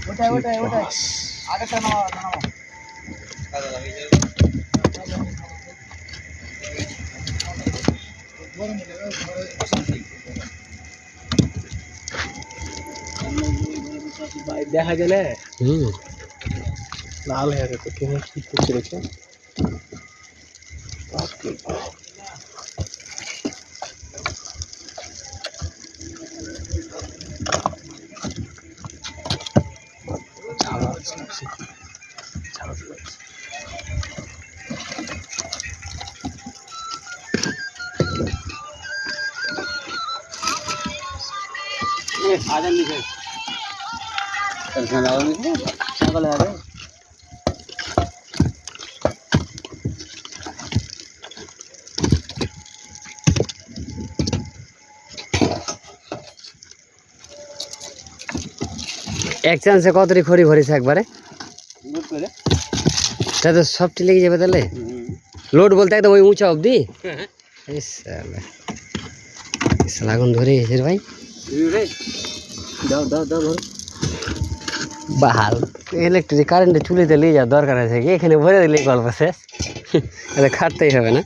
ওটাই ওটাই ওটাই আগেরটা নামাও নামাও। দেখা যায় না। লাল হয়ে গেছে কেমন কি করছে দেখে। आजा नीचे सगले आ रहे एक चांस से कतरी खड़ी भरिस एकबारे तो सबटी लेगे जाबे ताहले लोड बोलते एकदम ওই ऊंचा অবধি इस लाগুন ধরে এসে ভাই দাও দাও দাও ধরো বাহাল ইলেকট্রিক কারেন্টে চুলিতে নিয়ে যাওয়ার দরকার আছে কি এখানে ভরে দিলেই গল্প শেষ এটা খাটতেই হবে না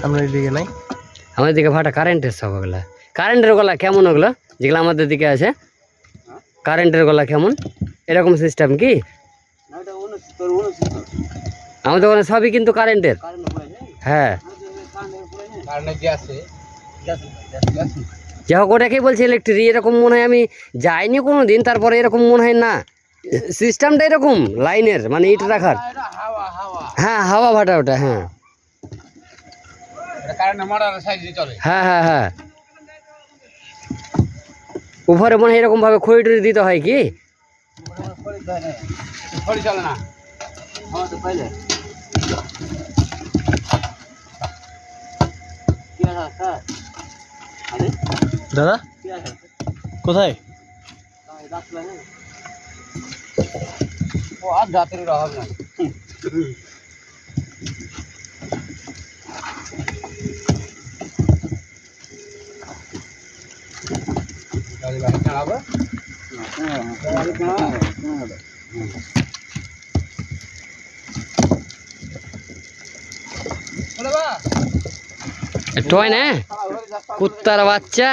আমরা এদিকে নাই আমাদের দিকে ভাটা কারেন্টের সব ওগুলা কারেন্টের গলা কেমন ওগুলো যেগুলো আমাদের দিকে আছে কারেন্টের গলা কেমন এরকম সিস্টেম কি আমাদের ওখানে সবই কিন্তু কারেন্টের হ্যাঁ যাই হোক ওটাকেই বলছি ইলেকট্রিক এরকম মনে হয় আমি যাইনি কোনো দিন তারপরে এরকম মনে হয় না সিস্টেমটা এরকম লাইনের মানে ইট রাখার হ্যাঁ হাওয়া ভাটা ওটা হ্যাঁ হ্যাঁ হ্যাঁ হ্যাঁ উপরে মনে হয় এরকম ভাবে খড়ি টড়ি দিতে হয় কি দাদা কোথায় ও আর যাত্রীর অভাব নাই टॉय ना कुत्तार बाच्चा